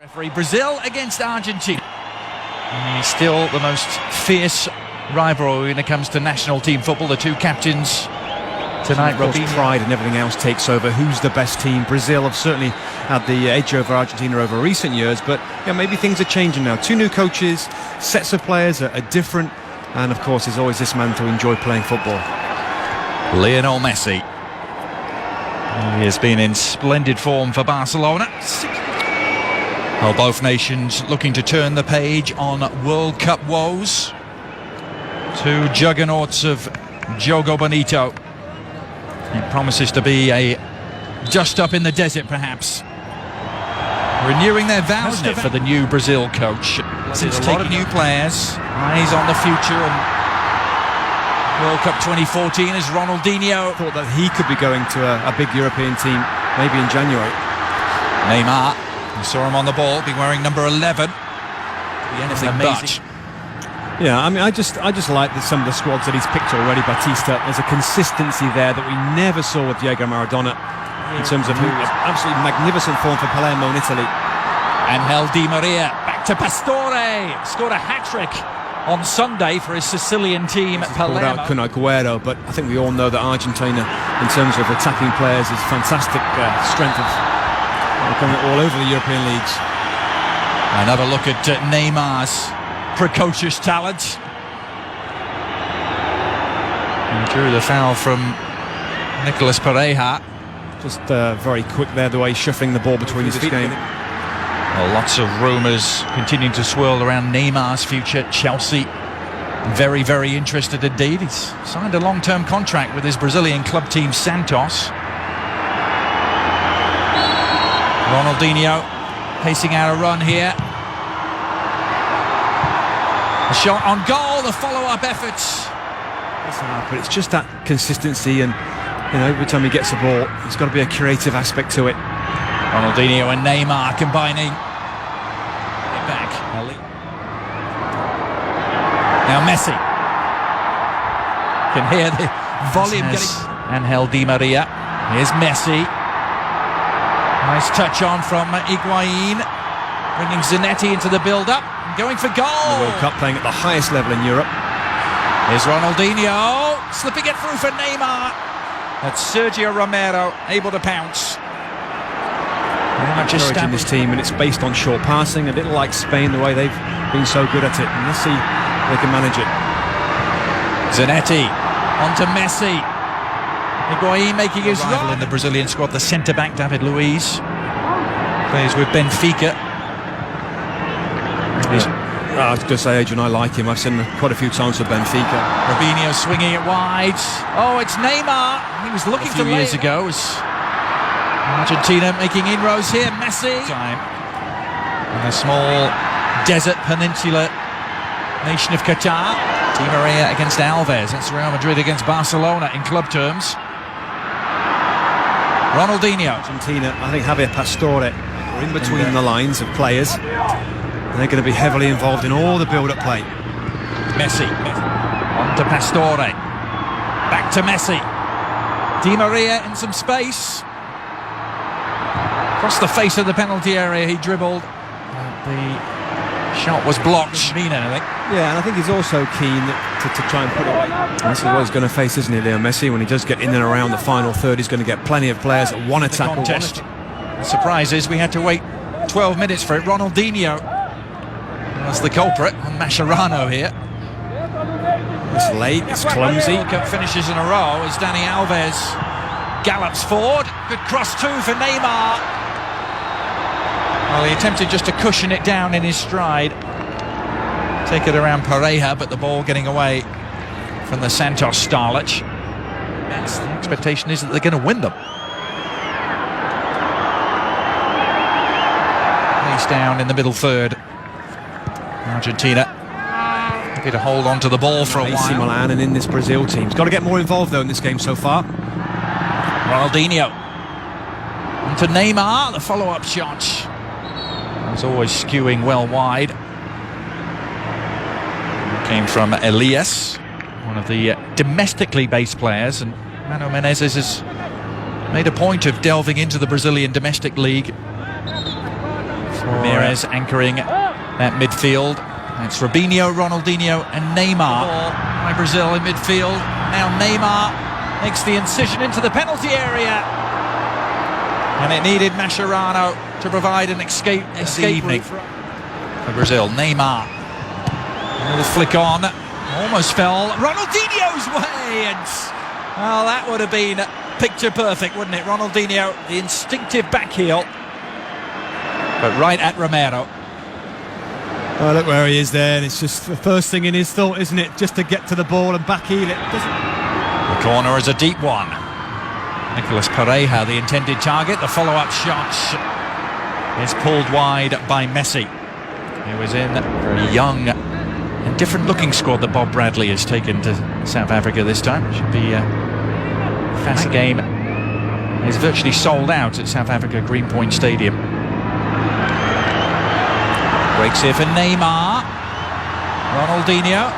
Referee Brazil against Argentina. Still the most fierce rivalry when it comes to national team football. The two captains tonight. Pride and everything else takes over. Who's the best team? Brazil have certainly had the edge over Argentina over recent years, but maybe things are changing now. Two new coaches, sets of players are different, and of course there's always this man to enjoy playing football. Lionel Messi. He has been in splendid form for Barcelona. Well, both nations looking to turn the page on World Cup woes. Two juggernauts of Jogo Bonito. It promises to be a dust up in the desert, perhaps. Renewing their vows for the new Brazil coach. Since taking new players, eyes on the future, and World Cup 2014 is Ronaldinho. Thought that he could be going to a big European team, maybe in January. Neymar, you saw him on the ball, be wearing number 11. Be anything but. Yeah, I mean, I just like some of the squads that he's picked already. Batista, there's a consistency there that we never saw with Diego Maradona in terms of absolutely magnificent form for Palermo in Italy. Angel Di Maria back to Pastore, scored a hat-trick on Sunday for his Sicilian team at Palermo. Out Kun Aguero, but I think we all know that Argentina, in terms of attacking players, is fantastic strength of coming all over the European leagues. Another look at Neymar's precocious talent. He drew the foul from Nicolas Pereira. Just very quick there, the way he's shuffling the ball between his feet. Well, lots of rumours continuing to swirl around Neymar's future. Chelsea very, very interested indeed. He's signed a long-term contract with his Brazilian club team Santos. Ronaldinho pacing out a run here. A shot on goal, the follow-up efforts. But it's just that consistency, and every time he gets the ball, there's got to be a creative aspect to it. Ronaldinho and Neymar combining. Back. Now Messi. Can hear the volume getting. Angel Di Maria. Here's Messi. Nice touch on from Higuain. Bringing Zanetti into the build-up. Going for goal. The World Cup, playing at the highest level in Europe. Here's Ronaldinho. Slipping it through for Neymar. That's Sergio Romero able to pounce. Much encouraging this team, and it's based on short passing, a little like Spain, the way they've been so good at it. And let's see if they can manage it. Zanetti onto Messi. Higuain making his run in the Brazilian squad. The centre-back David Luiz plays with Benfica. I was going to say, Adrian, I like him. I've seen him quite a few times for Benfica. Robinho swinging it wide. Oh, it's Neymar. He was looking to years ago. Argentina making inroads here. Messi. In a small desert peninsula nation of Qatar. Di Maria against Alves. That's Real Madrid against Barcelona in club terms. Ronaldinho. Argentina, I think Javier Pastore are in between the lines of players. They're going to be heavily involved in all the build-up play. Messi. On to Pastore. Back to Messi. Di Maria in some space. Across the face of the penalty area he dribbled. The shot was blocked. Yeah, and I think he's also keen to try and put it away. This is what he's going to face, isn't he, Leo Messi? When he does get in and around the final third, he's going to get plenty of players that want to tackle. The surprise is we had to wait 12 minutes for it. Ronaldinho was the culprit on Mascherano here. It's late, it's clumsy. Cup finishes in a row as Dani Alves gallops forward. Good cross too for Neymar. Well, he attempted just to cushion it down in his stride. Take it around Pereira, but the ball getting away from the Santos starlet. The expectation is that they're going to win them. He's down in the middle third. Argentina happy to hold on to the ball for a while. AC Milan and in this Brazil team. He's got to get more involved though in this game so far. Ronaldinho. Onto Neymar, the follow-up shot. Was always skewing well wide. Came from Elias, one of the domestically based players, and Mano Menezes has made a point of delving into the Brazilian domestic league. For Ramirez anchoring that midfield. It's Robinho, Ronaldinho and Neymar by Brazil in midfield. Now Neymar makes the incision into the penalty area. And it needed Mascherano to provide an escape evening for Brazil. Neymar, a little flick on, almost fell Ronaldinho's way, and well, that would have been picture perfect, wouldn't it? Ronaldinho, the instinctive back heel, but right at Romero. Oh, look where he is there, and it's just the first thing in his thought, isn't it? Just to get to the ball and back heel it. The corner is a deep one. Nicolas Pereira, the intended target. The follow-up shot is pulled wide by Messi. He was in a very young and different-looking squad that Bob Bradley has taken to South Africa this time. It should be a fast game. It's virtually sold out at South Africa Greenpoint Stadium. Breaks here for Neymar. Ronaldinho.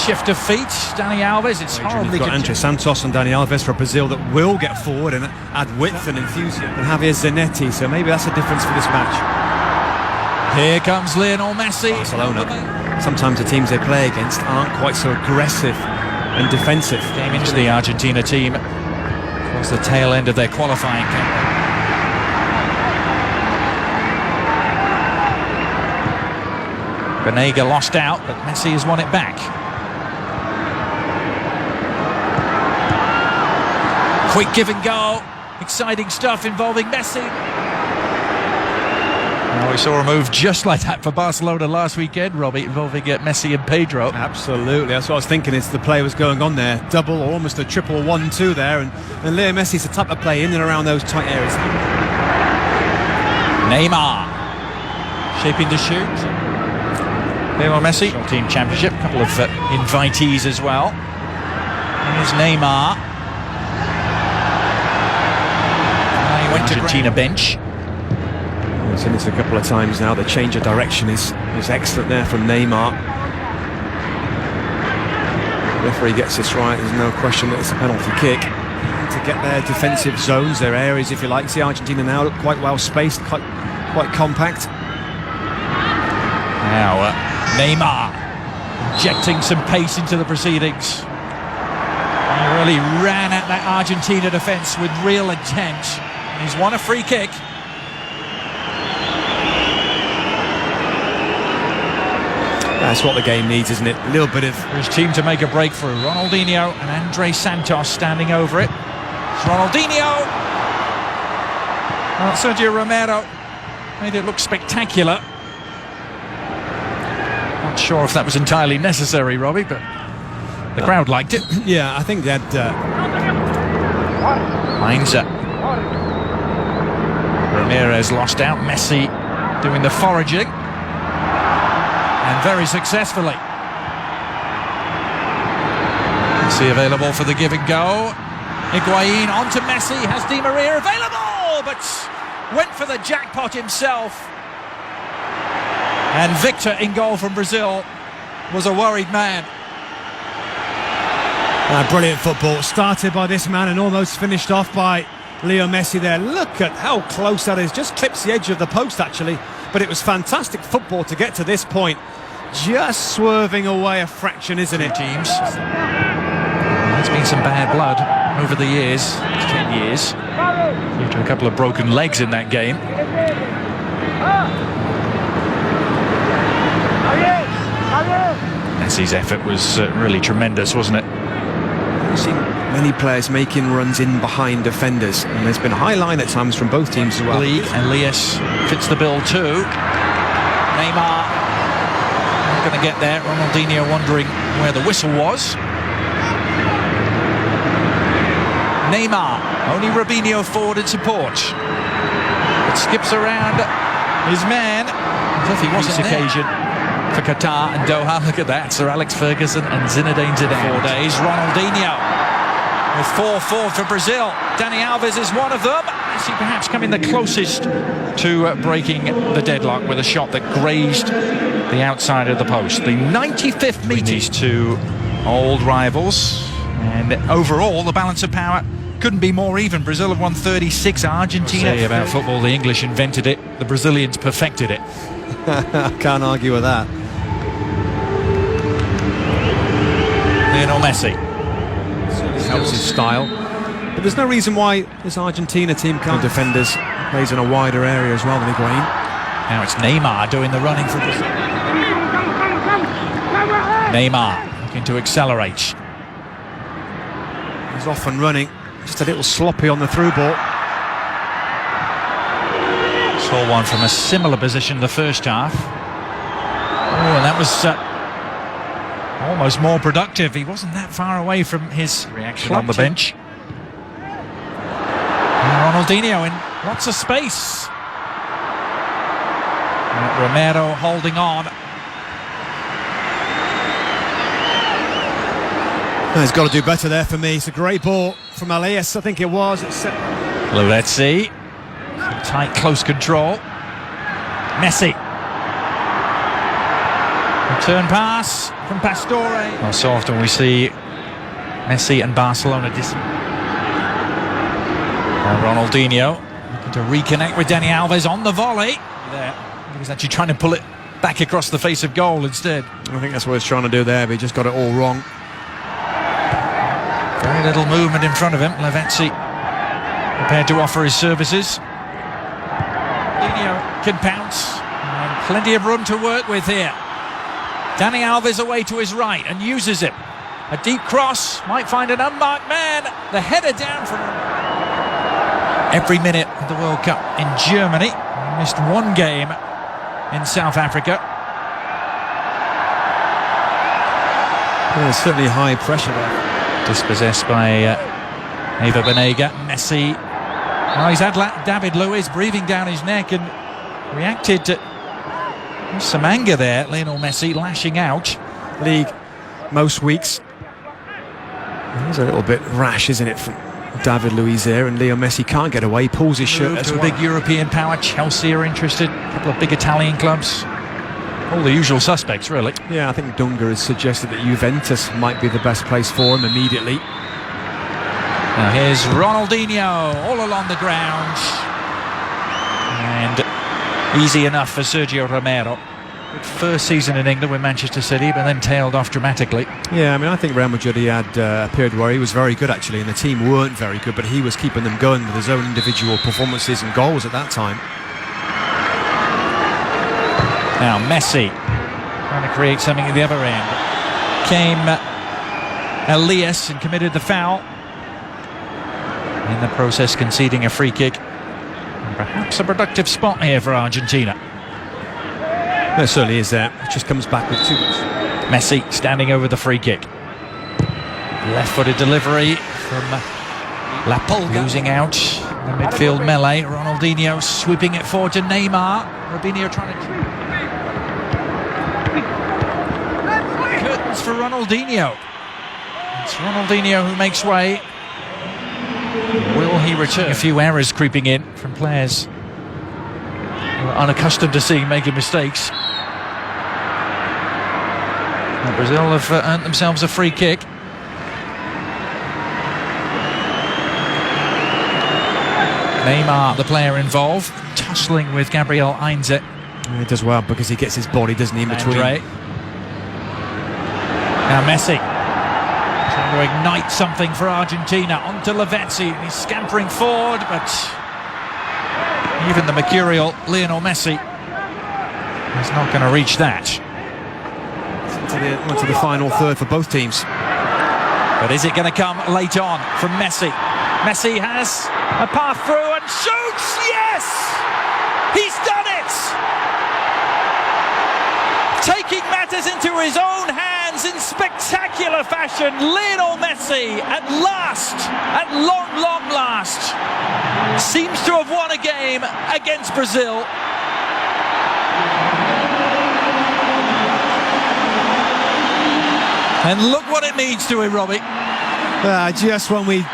Shift of feet. Dani Alves. It's horribly got Andre Santos and Dani Alves for Brazil that will get forward and add width and enthusiasm. And Javier Zanetti, so maybe that's a difference for this match. Here comes Lionel Messi. Barcelona. Sometimes the teams they play against aren't quite so aggressive and defensive. Came into the Argentina team towards the tail end of their qualifying campaign. Banega lost out, but Messi has won it back. Quick give and go. Exciting stuff involving Messi. Well, we saw a move just like that for Barcelona last weekend, Robbie, involving Messi and Pedro. Absolutely, that's what I was thinking. It's the play was going on there. Double or almost a triple 1-2 there. And Leo Messi's the type of play in and around those tight areas. Neymar. Shaping to shoot. Lionel Messi, team championship, a couple of invitees as well. Here's Neymar. He went to Argentina bench. We've seen this a couple of times now. The change of direction is excellent there from Neymar. The referee gets this right. There's no question that it's a penalty kick. To get their defensive zones, their areas, if you like. See Argentina now look quite well spaced, quite compact. Now Neymar injecting some pace into the proceedings. He really ran at that Argentina defence with real intent. He's won a free kick. That's what the game needs, isn't it? A little bit of... For his team to make a breakthrough. Ronaldinho and Andre Santos standing over it. It's Ronaldinho. Well, Sergio Romero made it look spectacular. Not sure if that was entirely necessary, Robbie, but the crowd liked it. Yeah, I think that... Heinze. Ramirez lost out. Messi doing the foraging. And very successfully. Messi available for the give and go. Higuain onto Messi. Has Di Maria available, but went for the jackpot himself. And Victor in goal from Brazil was a worried man. Brilliant football. Started by this man and almost finished off by Leo Messi there. Look at how close that is. Just clips the edge of the post, actually. But it was fantastic football to get to this point. Just swerving away a fraction, isn't it? Teams. There's been some bad blood over the years, 10 years. Due to a couple of broken legs in that game. Messi's effort was really tremendous, wasn't it? We've seen many players making runs in behind defenders, and there's been a high line at times from both teams as well. League, and Elias fits the bill too. Neymar not going to get there. Ronaldinho wondering where the whistle was. Neymar, only Robinho forward in support. It skips around his man as if he wasn't there. Occasion for Qatar and Doha. Look at that, Sir Alex Ferguson and Zinedine Zidane. 4 days. Ronaldinho with 4-4 for Brazil. Dani Alves is one of them. Messi perhaps coming the closest to breaking the deadlock with a shot that grazed the outside of the post. The 95th meeting. These two old rivals, and overall the balance of power couldn't be more even. Brazil have won 36. Argentina. Say about football, the English invented it, the Brazilians perfected it. I can't argue with that. Lionel Messi. Helps his style. But there's no reason why this Argentina team can't. The defenders plays in a wider area as well than Higuain. Now it's Neymar doing the running for Brazil. Neymar looking to accelerate. He's off and running. Just a little sloppy on the through ball. Saw one from a similar position the first half. Oh, and that was almost more productive. He wasn't that far away from his reaction on the bench. And Ronaldinho in lots of space. Romero holding on. He's got to do better there for me. It's a great ball from Elias, I think it was. Let's see. Tight, close control. Messi. Return pass from Pastore. Well, so often we see Messi and Barcelona Ronaldinho looking to reconnect with Dani Alves on the volley. There, he was actually trying to pull it back across the face of goal instead. I think that's what he's trying to do there, but he just got it all wrong. Very little movement in front of him. Lavezzi prepared to offer his services. Ronaldinho can pounce. And plenty of room to work with here. Dani Alves away to his right and uses it. A deep cross, might find an unmarked man. The header down from every minute of the World Cup in Germany. He missed one game in South Africa. There's certainly high pressure there. Dispossessed by Eva Banega. Messi. Well, he's had David Luiz breathing down his neck and reacted to some anger there. Lionel Messi lashing out. League most weeks. It's a little bit rash, isn't it, from David Luiz there, and Leo Messi can't get away, pulls his shirt to a big European power. Chelsea are interested, a couple of big Italian clubs. All the usual suspects, really. Yeah, I think Dunga has suggested that Juventus might be the best place for him immediately. Now here's Ronaldinho all along the ground. And easy enough for Sergio Romero. Good first season in England with Manchester City, but then tailed off dramatically. Yeah, I mean, I think Real Madrid had a period where he was very good, actually, and the team weren't very good, but he was keeping them going with his own individual performances and goals at that time. Now Messi trying to create something at the other end. Came Elias and committed the foul. In the process conceding a free kick. And perhaps a productive spot here for Argentina. It certainly is there. It just comes back with too much. Messi standing over the free kick. Left-footed delivery from La Pulga. Losing out the midfield melee. Ronaldinho sweeping it forward to Neymar. Robinho trying to... Curtains for Ronaldinho. It's Ronaldinho who makes way. Will he return? A few errors creeping in from players who are unaccustomed to seeing making mistakes. Well, Brazil have earned themselves a free kick. Neymar, the player involved, tussling with Gabriel Heinze. He does well because he gets his body, doesn't he, in between. Now Messi trying to ignite something for Argentina. Onto Lavezzi. He's scampering forward, but even the mercurial Lionel Messi is not going to reach that. Into the final third for both teams. But is it going to come late on from Messi? Messi has a path through and shoots! Yes! He's done it! Taking matters into his own hands in spectacular fashion, Lionel Messi at long last, seems to have won a game against Brazil. And look what it means to him, Robbie. Just when we'd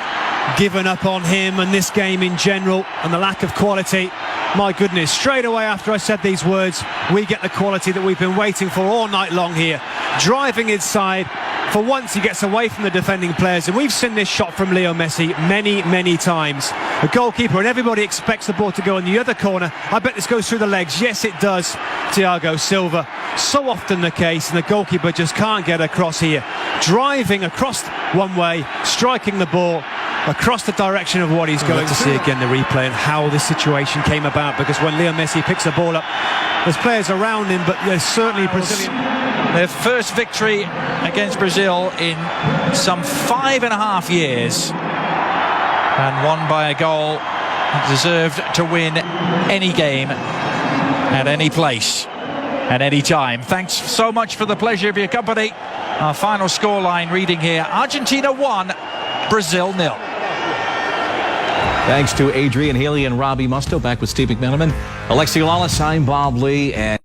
given up on him and this game in general and the lack of quality, my goodness, straight away after I said these words, we get the quality that we've been waiting for all night long here. Driving inside, for once he gets away from the defending players, and we've seen this shot from Leo Messi many times. The goalkeeper, and everybody expects the ball to go in the other corner. I bet this goes through the legs. Yes, it does. Thiago Silva. So often the case, and the goalkeeper just can't get across here. Driving across one way, striking the ball across the direction of what he's going to see again the replay and how this situation came about, because when Leo Messi picks the ball up, there's players around him, but there's certainly Brazilian. Their first victory against Brazil in some 5.5 years, and won by a goal. Deserved to win any game at any place at any time. Thanks so much for the pleasure of your company. Our final scoreline reading here: Argentina 1, Brazil 0. Thanks to Adrian Haley and Robbie Musto. Back with Steve McMenamin, Alexi Lawless, I'm Bob Lee, and